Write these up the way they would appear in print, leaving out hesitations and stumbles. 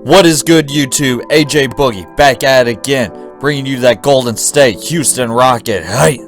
What is good, YouTube? AJ Boogie back at it again, bringing you that Golden State Houston Rocket. Hey,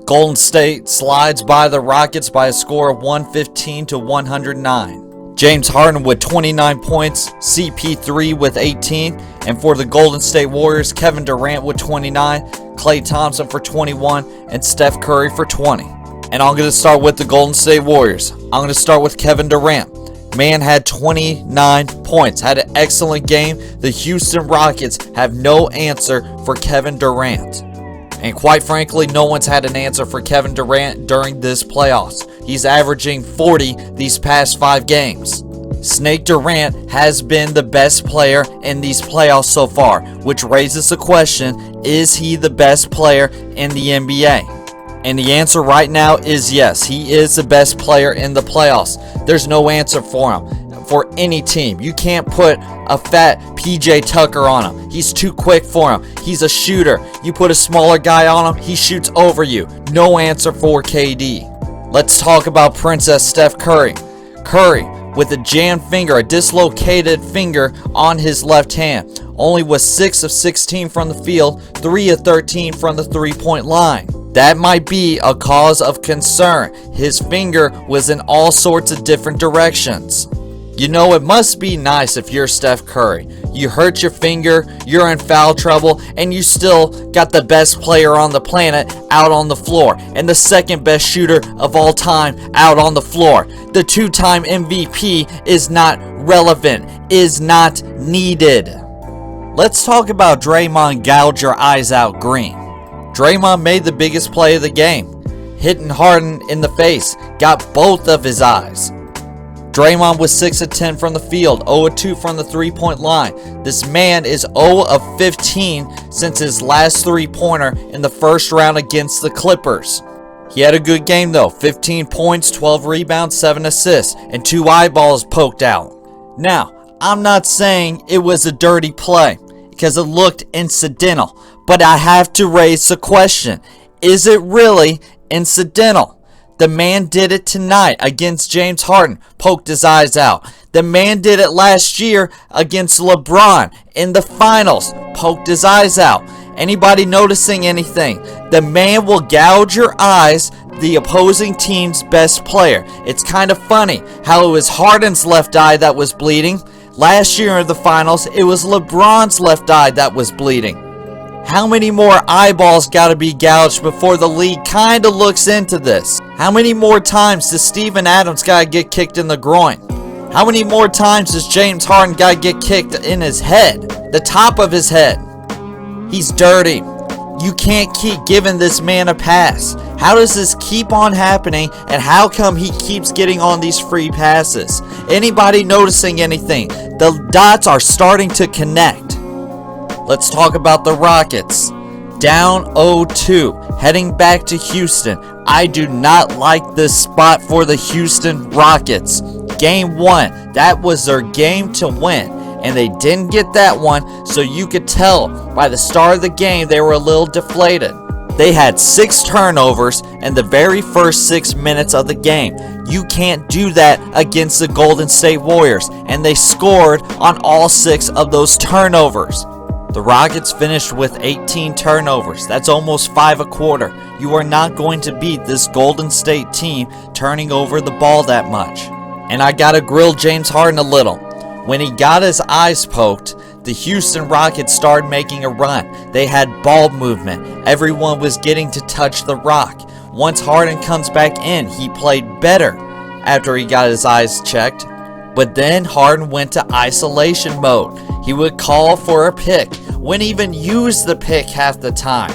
Golden State slides by the Rockets by a score of 115 to 109. James Harden with 29 points, CP3 with 18, and for the Golden State Warriors, Kevin Durant with 29, Klay Thompson for 21, and Steph Curry for 20. And I'm going to start with the Golden State Warriors. I'm going to start with Kevin Durant. Man had 29 points, had an excellent game. The Houston Rockets have no answer for Kevin Durant. And quite frankly, no one's had an answer for Kevin Durant during this playoffs. He's averaging 40 these past 5 games. Snake Durant has been the best player in these playoffs so far, which raises the question, is he the best player in the NBA? And the answer right now is yes, he is the best player in the playoffs. There's no answer for him, for any team. You can't put a fat PJ Tucker on him. He's too quick for him. He's a shooter. You put a smaller guy on him, he shoots over you. No answer for KD. Let's talk about Princess Steph Curry. Curry, with a jammed finger, a dislocated finger on his left hand, only was 6 of 16 from the field, 3 of 13 from the three-point line. That might be a cause of concern. His finger was in all sorts of different directions. You know, it must be nice if you're Steph Curry. You hurt your finger, you're in foul trouble, and you still got the best player on the planet out on the floor, and the second best shooter of all time out on the floor. The 2-time MVP is not relevant, is not needed. Let's talk about Draymond gouge your eyes out green. Draymond made the biggest play of the game, hitting Harden in the face, got both of his eyes. Draymond was 6 of 10 from the field, 0 of 2 from the three-point line. This man is 0 of 15 since his last three-pointer in the first round against the Clippers. He had a good game though, 15 points, 12 rebounds, 7 assists, and 2 eyeballs poked out. Now, I'm not saying it was a dirty play, because it looked incidental. But I have to raise the question, is it really incidental? The man did it tonight against James Harden, poked his eyes out. The man did it last year against LeBron in the finals, poked his eyes out. Anybody noticing anything? The man will gouge your eyes, the opposing team's best player. It's kind of funny how it was Harden's left eye that was bleeding. Last year in the finals, it was LeBron's left eye that was bleeding. How many more eyeballs got to be gouged before the league kind of looks into this? How many more times does Steven Adams got to get kicked in the groin? How many more times does James Harden got to get kicked in his head? The top of his head. He's dirty. You can't keep giving this man a pass. How does this keep on happening, and how come he keeps getting on these free passes? Anybody noticing anything? The dots are starting to connect. Let's talk about the Rockets. Down 0-2, heading back to Houston. I do not like this spot for the Houston Rockets. Game 1, that was their game to win, and they didn't get that one, so you could tell by the start of the game they were a little deflated. They had 6 turnovers in the very first 6 minutes of the game. You can't do that against the Golden State Warriors, and they scored on all 6 of those turnovers. The Rockets finished with 18 turnovers. That's almost 5 a quarter. You are not going to beat this Golden State team turning over the ball that much. And I gotta grill James Harden a little. When he got his eyes poked, the Houston Rockets started making a run. They had ball movement. Everyone was getting to touch the rock. Once Harden comes back in, he played better after he got his eyes checked. But then Harden went to isolation mode. He would call for a pick, wouldn't even use the pick half the time.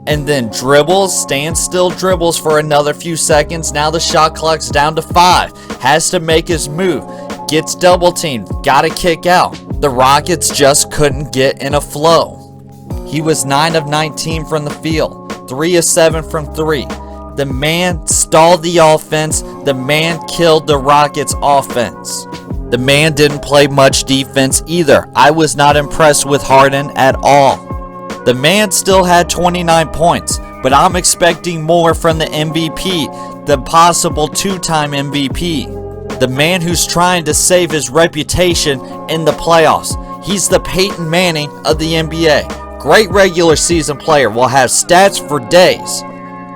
And then dribbles, standstill dribbles for another few seconds. Now the shot clock's down to 5. Has to make his move. Gets double teamed. Gotta kick out. The Rockets just couldn't get in a flow. He was 9 of 19 from the field. 3 of 7 from 3. The man stalled the offense. The man killed the Rockets' offense. The man didn't play much defense either. I was not impressed with Harden at all. The man still had 29 points, but I'm expecting more from the MVP, the possible 2-time MVP. The man who's trying to save his reputation in the playoffs. He's the Peyton Manning of the NBA. Great regular season player, will have stats for days.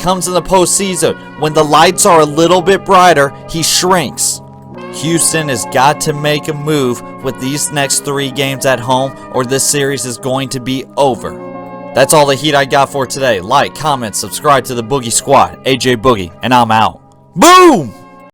Comes in the postseason, when the lights are a little bit brighter, he shrinks. Houston has got to make a move with these next 3 games at home, or this series is going to be over. That's all the heat I got for today. Like, comment, subscribe to the Boogie Squad. AJ Boogie, and I'm out. Boom!